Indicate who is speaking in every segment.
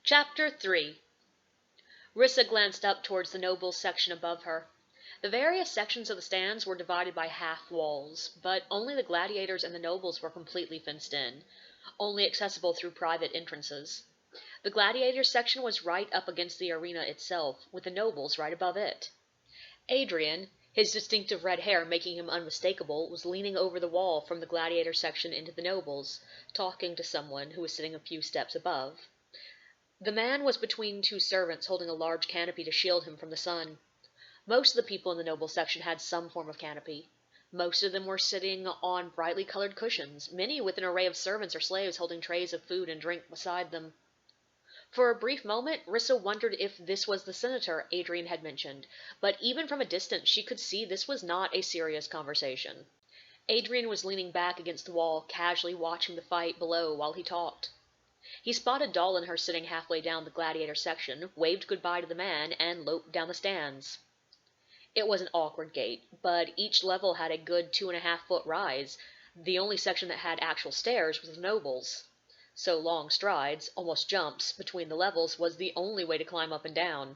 Speaker 1: Chapter 3. Rissa glanced up towards the nobles section above her. The various sections of the stands were divided by half walls, but only the gladiators and the nobles were completely fenced in, only accessible through private entrances. The gladiators section was right up against the arena itself, with the nobles right above it. Adrian, his distinctive red hair making him unmistakable, was leaning over the wall from the gladiator section into the nobles, talking to someone who was sitting a few steps above. The man was between two servants holding a large canopy to shield him from the sun. Most of the people in the noble section had some form of canopy. Most of them were sitting on brightly colored cushions, many with an array of servants or slaves holding trays of food and drink beside them. For a brief moment, Rissa wondered if this was the senator Adrian had mentioned, but even from a distance she could see this was not a serious conversation. Adrian was leaning back against the wall, casually watching the fight below while he talked. He spotted Doll and her sitting halfway down the gladiator section, waved goodbye to the man, and loped down the stands. It was an awkward gait, but each level had a good 2.5-foot rise. The only section that had actual stairs was the nobles. So long strides, almost jumps, between the levels was the only way to climb up and down.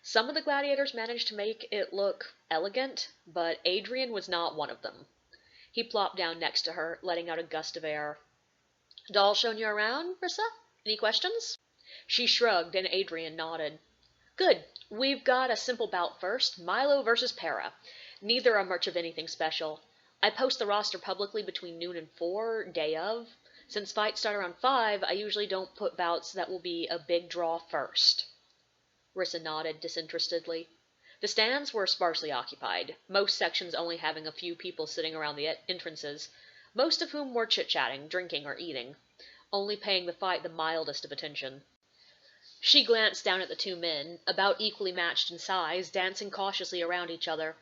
Speaker 1: Some of the gladiators managed to make it look elegant, but Adrian was not one of them. He plopped down next to her, letting out a gust of air. "Doll shown you around, Rissa? Any questions?" She shrugged, and Adrian nodded. "Good. We've got a simple bout first, Milo versus Para. Neither are much of anything special. I post the roster publicly between noon and 4, day of. Since fights start around 5, I usually don't put bouts that will be a big draw first." Rissa nodded disinterestedly. The stands were sparsely occupied, most sections only having a few people sitting around the entrances, most of whom were chit-chatting, drinking, or eating, only paying the fight the mildest of attention. She glanced down at the two men, about equally matched in size, dancing cautiously around each other.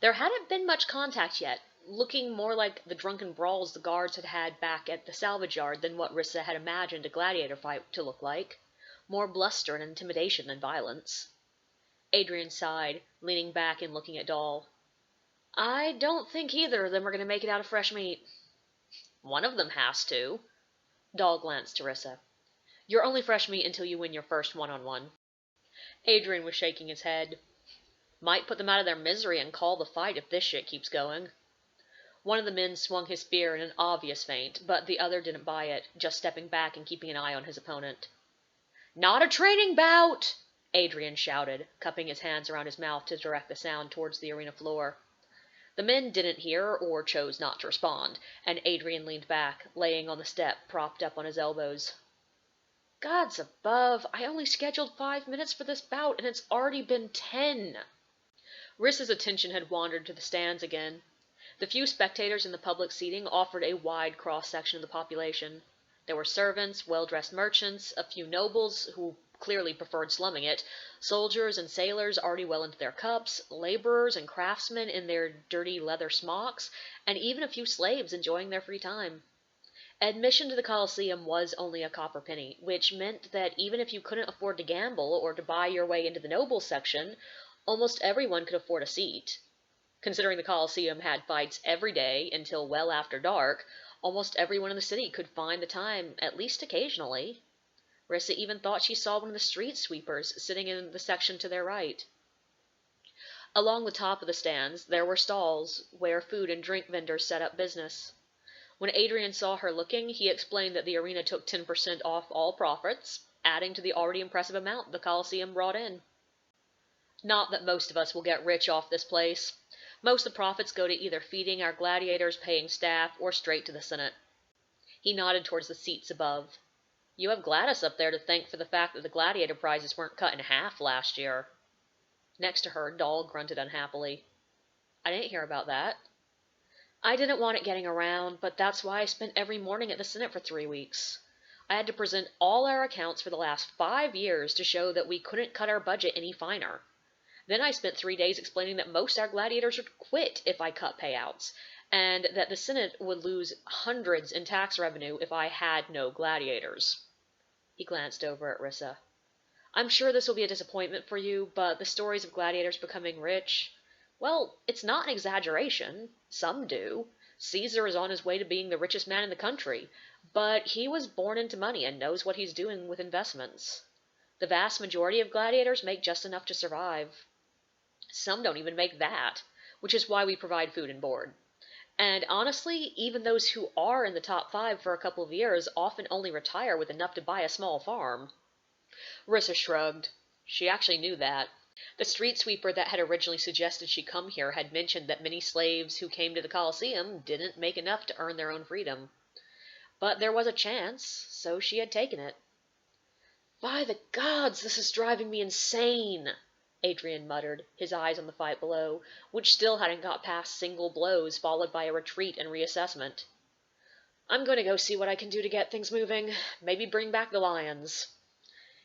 Speaker 1: There hadn't been much contact yet, looking more like the drunken brawls the guards had had back at the salvage yard than what Rissa had imagined a gladiator fight to look like. More bluster and intimidation than violence. Adrian sighed, leaning back and looking at Doll. "I don't think either of them are going to make it out of fresh meat." "One of them has to." Doll glanced to Rissa. "You're only fresh meat until you win your first one-on-one." Adrian was shaking his head. "Might put them out of their misery and call the fight if this shit keeps going." One of the men swung his spear in an obvious feint, but the other didn't buy it, just stepping back and keeping an eye on his opponent. "Not a training bout!" Adrian shouted, cupping his hands around his mouth to direct the sound towards the arena floor. The men didn't hear or chose not to respond, and Adrian leaned back, laying on the step, propped up on his elbows. "Gods above, I only scheduled 5 minutes for this bout, and it's already been 10. Rissa's attention had wandered to the stands again. The few spectators in the public seating offered a wide cross-section of the population. There were servants, well-dressed merchants, a few nobles, who clearly preferred slumming it, soldiers and sailors already well into their cups, laborers and craftsmen in their dirty leather smocks, and even a few slaves enjoying their free time. Admission to the Colosseum was only a copper penny, which meant that even if you couldn't afford to gamble or to buy your way into the nobles section, almost everyone could afford a seat. Considering the Colosseum had fights every day until well after dark, almost everyone in the city could find the time, at least occasionally. Rissa even thought she saw one of the street sweepers sitting in the section to their right. Along the top of the stands, there were stalls, where food and drink vendors set up business. When Adrian saw her looking, he explained that the arena took 10% off all profits, adding to the already impressive amount the Colosseum brought in. "Not that most of us will get rich off this place. Most of the profits go to either feeding our gladiators, paying staff, or straight to the Senate." He nodded towards the seats above. "You have Gladys up there to thank for the fact that the gladiator prizes weren't cut in half last year." Next to her, Doll grunted unhappily. "I didn't hear about that." "I didn't want it getting around, but that's why I spent every morning at the Senate for 3 weeks. I had to present all our accounts for the last 5 years to show that we couldn't cut our budget any finer. Then I spent 3 days explaining that most of our gladiators would quit if I cut payouts, and that the Senate would lose hundreds in tax revenue if I had no gladiators." He glanced over at Rissa. "I'm sure this will be a disappointment for you, but the stories of gladiators becoming rich, well, it's not an exaggeration. Some do. Caesar is on his way to being the richest man in the country, but he was born into money and knows what he's doing with investments. The vast majority of gladiators make just enough to survive. Some don't even make that, which is why we provide food and board. And honestly, even those who are in the top 5 for a couple of years often only retire with enough to buy a small farm. Rissa shrugged. She actually knew that. The street sweeper that had originally suggested she come here had mentioned that many slaves who came to the Colosseum didn't make enough to earn their own freedom. But there was a chance, so she had taken it. "By the gods, this is driving me insane!" Adrian muttered, his eyes on the fight below, which still hadn't got past single blows followed by a retreat and reassessment. "I'm going to go see what I can do to get things moving. Maybe bring back the lions."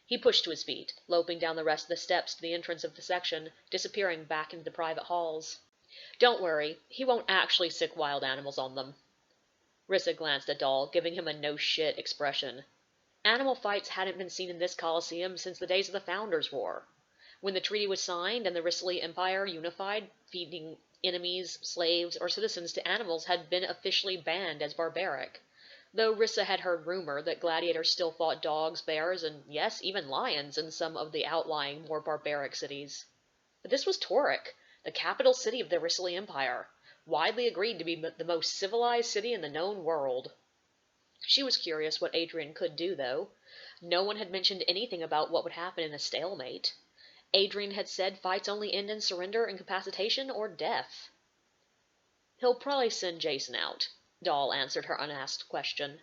Speaker 1: He pushed to his feet, loping down the rest of the steps to the entrance of the section, disappearing back into the private halls. "Don't worry, he won't actually sick wild animals on them." Rissa glanced at Doll, giving him a no-shit expression. Animal fights hadn't been seen in this Colosseum since the days of the Founders' War. When the treaty was signed and the Rissili Empire unified, feeding enemies, slaves, or citizens to animals had been officially banned as barbaric, though Rissa had heard rumor that gladiators still fought dogs, bears, and yes, even lions in some of the outlying, more barbaric cities. But this was Tauric, the capital city of the Rissili Empire, widely agreed to be the most civilized city in the known world. She was curious what Adrian could do, though. No one had mentioned anything about what would happen in a stalemate. Adrian had said fights only end in surrender, incapacitation, or death. "He'll probably send Jason out," Doll answered her unasked question.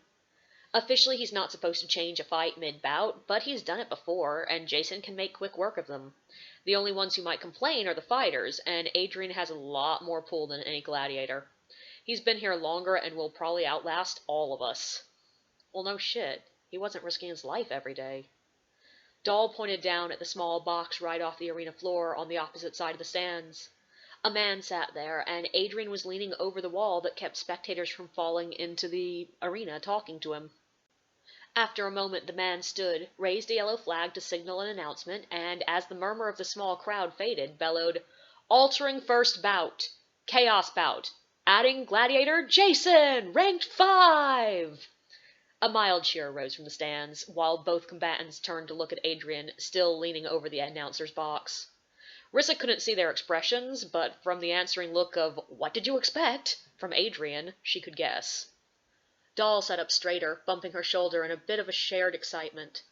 Speaker 1: "Officially he's not supposed to change a fight mid-bout, but he's done it before, and Jason can make quick work of them. The only ones who might complain are the fighters, and Adrian has a lot more pull than any gladiator. He's been here longer and will probably outlast all of us." Well, no shit. He wasn't risking his life every day. Doll pointed down at the small box right off the arena floor on the opposite side of the stands. A man sat there, and Adrian was leaning over the wall that kept spectators from falling into the arena talking to him. After a moment the man stood, raised a yellow flag to signal an announcement, and as the murmur of the small crowd faded, bellowed, "Altering first bout! Chaos bout! Adding gladiator Jason! Ranked 5!" A mild cheer rose from the stands, while both combatants turned to look at Adrian, still leaning over the announcer's box. Rissa couldn't see their expressions, but from the answering look of "What did you expect?" from Adrian, she could guess. Doll sat up straighter, bumping her shoulder in a bit of a shared excitement.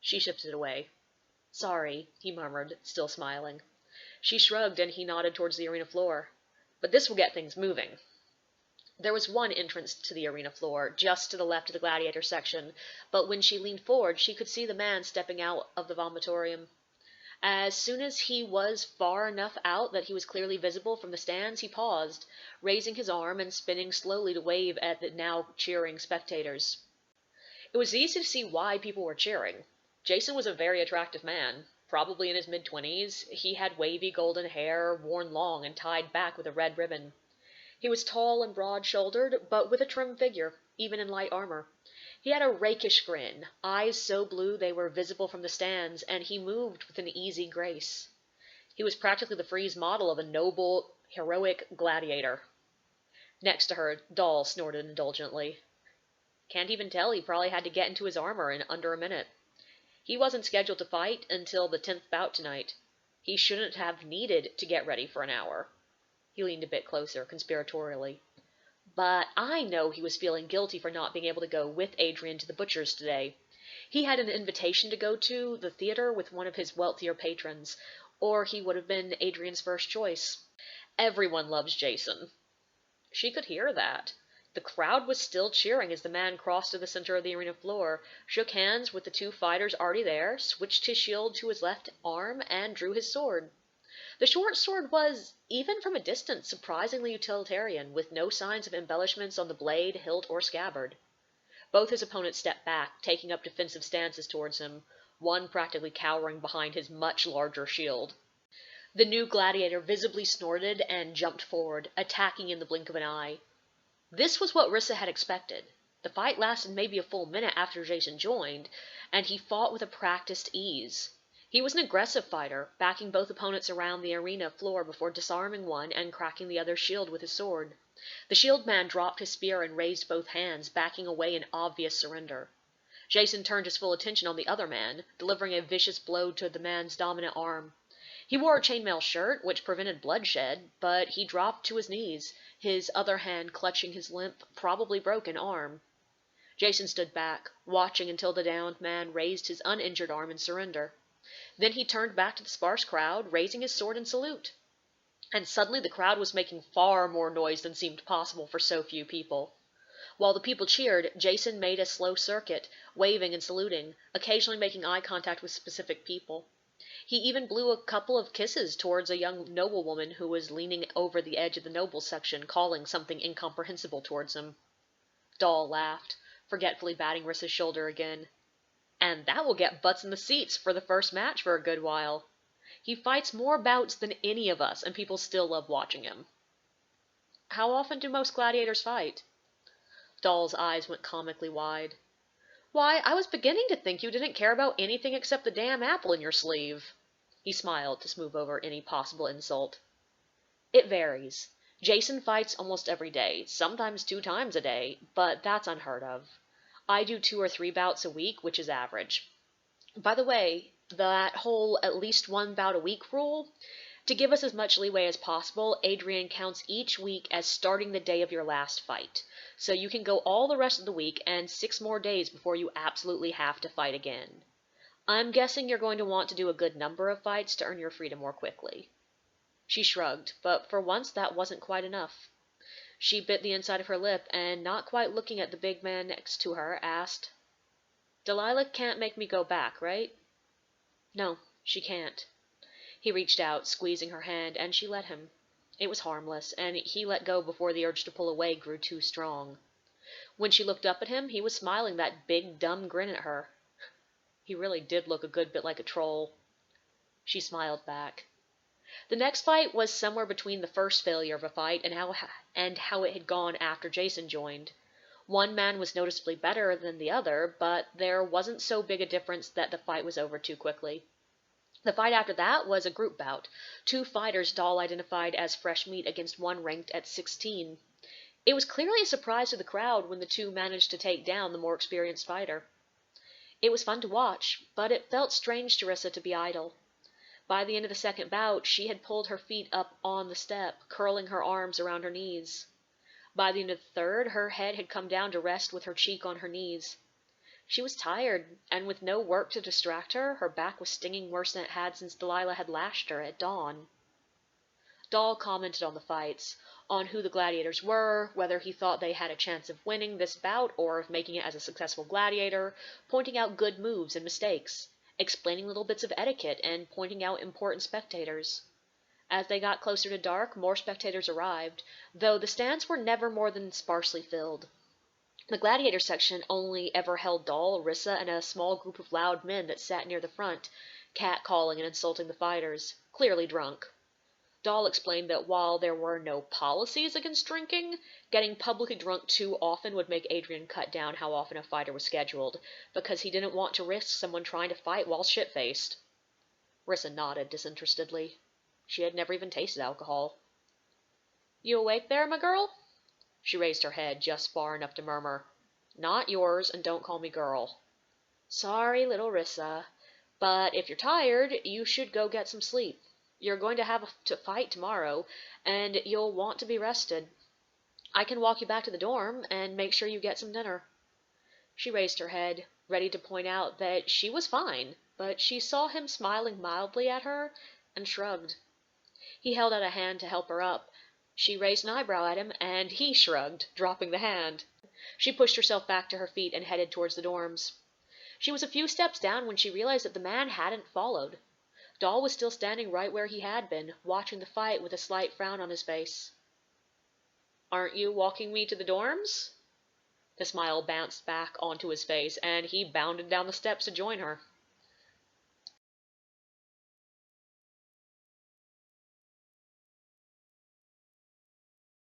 Speaker 1: She shifted away. "Sorry," he murmured, still smiling. She shrugged, and he nodded towards the arena floor. "But this will get things moving." There was one entrance to the arena floor, just to the left of the gladiator section, but when she leaned forward she could see the man stepping out of the vomitorium. As soon as he was far enough out that he was clearly visible from the stands, he paused, raising his arm and spinning slowly to wave at the now cheering spectators. It was easy to see why people were cheering. Jason was a very attractive man, probably in his mid-20s. He had wavy golden hair, worn long and tied back with a red ribbon. He was tall and broad-shouldered, but with a trim figure, even in light armor. He had a rakish grin, eyes so blue they were visible from the stands, and he moved with an easy grace. He was practically the frieze model of a noble, heroic gladiator. Next to her, Doll snorted indulgently. Can't even tell, he probably had to get into his armor in under a minute. He wasn't scheduled to fight until the 10th bout tonight. He shouldn't have needed to get ready for an hour. He leaned a bit closer, conspiratorially. But I know he was feeling guilty for not being able to go with Adrian to the butcher's today. He had an invitation to go to the theater with one of his wealthier patrons, or he would have been Adrian's first choice. Everyone loves Jason. She could hear that. The crowd was still cheering as the man crossed to the center of the arena floor, shook hands with the two fighters already there, switched his shield to his left arm, and drew his sword. The short sword was, even from a distance, surprisingly utilitarian, with no signs of embellishments on the blade, hilt, or scabbard. Both his opponents stepped back, taking up defensive stances towards him, one practically cowering behind his much larger shield. The new gladiator visibly snorted and jumped forward, attacking in the blink of an eye. This was what Rissa had expected. The fight lasted maybe a full minute after Jason joined, and he fought with a practiced ease. He was an aggressive fighter, backing both opponents around the arena floor before disarming one and cracking the other's shield with his sword. The shield man dropped his spear and raised both hands, backing away in obvious surrender. Jason turned his full attention on the other man, delivering a vicious blow to the man's dominant arm. He wore a chainmail shirt, which prevented bloodshed, but he dropped to his knees, his other hand clutching his limp, probably broken arm. Jason stood back, watching until the downed man raised his uninjured arm in surrender. Then he turned back to the sparse crowd, raising his sword in salute. And suddenly the crowd was making far more noise than seemed possible for so few people. While the people cheered, Jason made a slow circuit, waving and saluting, occasionally making eye contact with specific people. He even blew a couple of kisses towards a young noblewoman who was leaning over the edge of the nobles section, calling something incomprehensible towards him. Dahl laughed, forgetfully batting Rissa's shoulder again. And that will get butts in the seats for the first match for a good while. He fights more bouts than any of us, and people still love watching him. How often do most gladiators fight? Dahl's eyes went comically wide. Why, I was beginning to think you didn't care about anything except the damn apple in your sleeve. He smiled to smooth over any possible insult. It varies. Jason fights almost every day, sometimes 2 times a day, but that's unheard of. I do 2 or 3 bouts a week, which is average. By the way, that whole at least 1 bout a week rule, to give us as much leeway as possible, Adrian counts each week as starting the day of your last fight. So you can go all the rest of the week and 6 more days before you absolutely have to fight again. I'm guessing you're going to want to do a good number of fights to earn your freedom more quickly. She shrugged, but for once that wasn't quite enough. She bit the inside of her lip and, not quite looking at the big man next to her, asked, Delilah can't make me go back, right? No, she can't. He reached out, squeezing her hand, and she let him. It was harmless, and he let go before the urge to pull away grew too strong. When she looked up at him, he was smiling that big, dumb grin at her. He really did look a good bit like a troll. She smiled back. The next fight was somewhere between the first failure of a fight and how it had gone after Jason joined. One man was noticeably better than the other, but there wasn't so big a difference that the fight was over too quickly. The fight after that was a group bout, 2 fighters Dahl identified as fresh meat against one ranked at 16. It was clearly a surprise to the crowd when the 2 managed to take down the more experienced fighter. It was fun to watch, but it felt strange to Rissa to be idle. By the end of the second bout, she had pulled her feet up on the step, curling her arms around her knees. By the end of the third, her head had come down to rest with her cheek on her knees. She was tired, and with no work to distract her, her back was stinging worse than it had since Delilah had lashed her at dawn. Dahl commented on the fights, on who the gladiators were, whether he thought they had a chance of winning this bout or of making it as a successful gladiator, pointing out good moves and mistakes, explaining little bits of etiquette, and pointing out important spectators. As they got closer to dark, more spectators arrived, though the stands were never more than sparsely filled. The gladiator section only ever held Dahl, Rissa, and a small group of loud men that sat near the front, cat-calling and insulting the fighters, clearly drunk. Dahl explained that while there were no policies against drinking, getting publicly drunk too often would make Adrian cut down how often a fighter was scheduled, because he didn't want to risk someone trying to fight while shit-faced. Rissa nodded disinterestedly. She had never even tasted alcohol. You awake there, my girl? She raised her head just far enough to murmur, Not yours, and don't call me girl. Sorry, little Rissa, but if you're tired, you should go get some sleep. You're going to have to fight tomorrow, and you'll want to be rested. I can walk you back to the dorm and make sure you get some dinner. She raised her head, ready to point out that she was fine, but she saw him smiling mildly at her and shrugged. He held out a hand to help her up. She raised an eyebrow at him, and he shrugged, dropping the hand. She pushed herself back to her feet and headed towards the dorms. She was a few steps down when she realized that the man hadn't followed. Dahl was still standing right where he had been, watching the fight with a slight frown on his face. Aren't you walking me to the dorms? The smile bounced back onto his face, and he bounded down the steps to join her.